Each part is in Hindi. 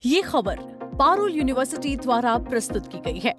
ये खबर पारुल यूनिवर्सिटी द्वारा प्रस्तुत की गई है।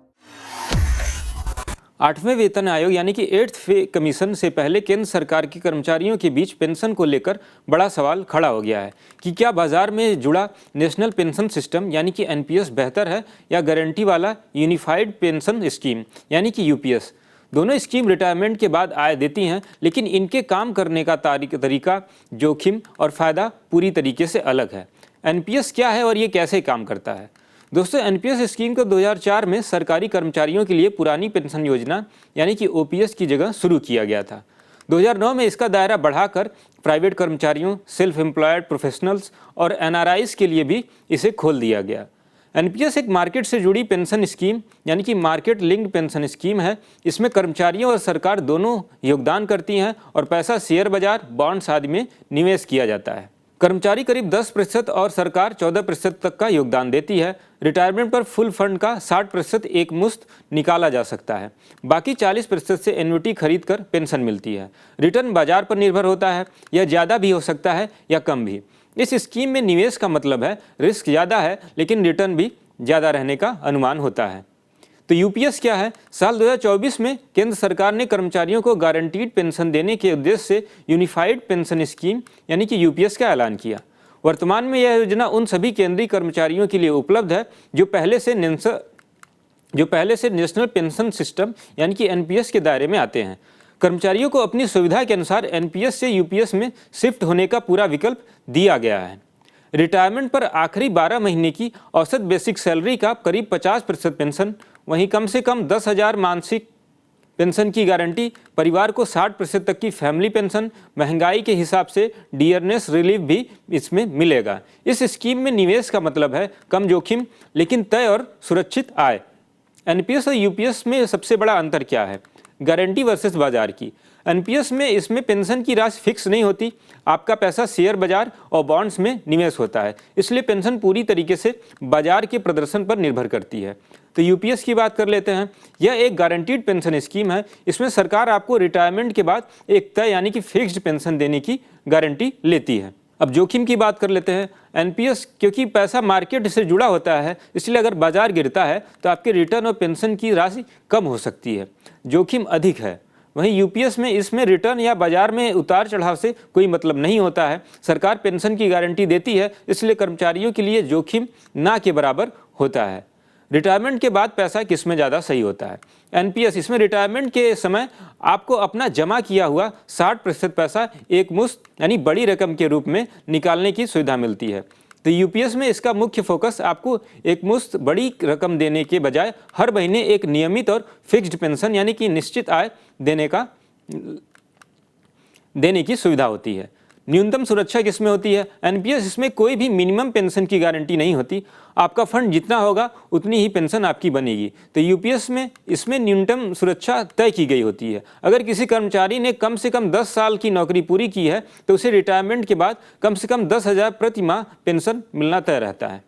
8वें वेतन आयोग यानी कि 8th पे कमीशन से पहले केंद्र सरकार के कर्मचारियों के बीच पेंशन को लेकर बड़ा सवाल खड़ा हो गया है कि क्या बाजार में जुड़ा नेशनल पेंशन सिस्टम यानी कि एनपीएस बेहतर है या गारंटी वाला यूनिफाइड पेंशन स्कीम यानी कि यूपीएस। दोनों स्कीम रिटायरमेंट के बाद आय देती हैं, लेकिन इनके काम करने का तरीका, जोखिम और फ़ायदा पूरी तरीके से अलग है। एनपीएस क्या है और ये कैसे काम करता है? दोस्तों, एनपीएस स्कीम को 2004 में सरकारी कर्मचारियों के लिए पुरानी पेंशन योजना यानी कि ओपीएस की जगह शुरू किया गया था। 2009 में इसका दायरा बढ़ाकर प्राइवेट कर्मचारियों, सेल्फ एम्प्लॉयड प्रोफेशनल्स और एनआरआईज के लिए भी इसे खोल दिया गया। एनपीएस एक मार्केट से जुड़ी पेंशन स्कीम यानी कि मार्केट लिंक्ड पेंशन स्कीम है। इसमें कर्मचारियों और सरकार दोनों योगदान करती हैं और पैसा शेयर बाजार, बॉन्ड्स आदि में निवेश किया जाता है। कर्मचारी करीब 10% और सरकार 14% तक का योगदान देती है। रिटायरमेंट पर फुल फंड का 60% एक मुश्त निकाला जा सकता है। बाकी 40% से एन्युटी खरीद कर पेंशन मिलती है। रिटर्न बाजार पर निर्भर होता है, यह ज़्यादा भी हो सकता है या कम भी। इस स्कीम में निवेश का मतलब है रिस्क ज़्यादा है लेकिन रिटर्न भी ज़्यादा रहने का अनुमान होता है। तो यूपीएस क्या है? साल 2024 में केंद्र सरकार ने कर्मचारियों को गारंटीड पेंशन देने के उद्देश्य से यूनिफाइड पेंशन स्कीम यानी कि यूपीएस का ऐलान किया। वर्तमान में यह योजना उन सभी केंद्रीय कर्मचारियों के लिए उपलब्ध है जो पहले से नेशनल पेंशन सिस्टम यानी कि एनपीएस के दायरे में आते हैं। कर्मचारियों को अपनी सुविधा के अनुसार एनपीएस से यूपीएस में शिफ्ट होने का पूरा विकल्प दिया गया है। रिटायरमेंट पर आखिरी 12 महीने की औसत बेसिक सैलरी का करीब 50% पेंशन, वहीं कम से कम 10,000 मासिक पेंशन की गारंटी, परिवार को 60% तक की फैमिली पेंशन, महंगाई के हिसाब से डियरनेस रिलीफ भी इसमें मिलेगा। इस स्कीम में निवेश का मतलब है कम जोखिम लेकिन तय और सुरक्षित आय। एनपीएस और यूपीएस में सबसे बड़ा अंतर क्या है? गारंटी वर्सेस बाजार की। एनपीएस में इसमें पेंशन की राशि फिक्स नहीं होती, आपका पैसा शेयर बाजार और बॉन्ड्स में निवेश होता है, इसलिए पेंशन पूरी तरीके से बाजार के प्रदर्शन पर निर्भर करती है। तो यूपीएस की बात कर लेते हैं। यह एक गारंटीड पेंशन स्कीम है। इसमें सरकार आपको रिटायरमेंट के बाद एक तय यानी कि फिक्स्ड पेंशन देने की गारंटी लेती है। अब जोखिम की बात कर लेते हैं। एनपीएस क्योंकि पैसा मार्केट से जुड़ा होता है, इसलिए अगर बाजार गिरता है तो आपके रिटर्न और पेंशन की राशि कम हो सकती है, जोखिम अधिक है। वहीं यूपीएस में इसमें रिटर्न या बाजार में उतार चढ़ाव से कोई मतलब नहीं होता है। सरकार पेंशन की गारंटी देती है, इसलिए कर्मचारियों के लिए जोखिम ना के बराबर होता है। रिटायरमेंट के बाद पैसा किस में ज़्यादा सही होता है? एनपीएस, इसमें रिटायरमेंट के समय आपको अपना जमा किया हुआ 60% पैसा एक मुश्त यानी बड़ी रकम के रूप में निकालने की सुविधा मिलती है। तो यूपीएस में इसका मुख्य फोकस आपको एक मुश्त बड़ी रकम देने के बजाय हर महीने एक नियमित और फिक्स्ड पेंशन यानी कि निश्चित आय देने की सुविधा होती है। न्यूनतम सुरक्षा किसमें होती है? एनपीएस, इसमें कोई भी मिनिमम पेंशन की गारंटी नहीं होती। आपका फंड जितना होगा उतनी ही पेंशन आपकी बनेगी। तो यूपीएस में इसमें न्यूनतम सुरक्षा तय की गई होती है। अगर किसी कर्मचारी ने कम से कम 10 साल की नौकरी पूरी की है तो उसे रिटायरमेंट के बाद कम से कम 10,000 प्रति माह पेंशन मिलना तय रहता है।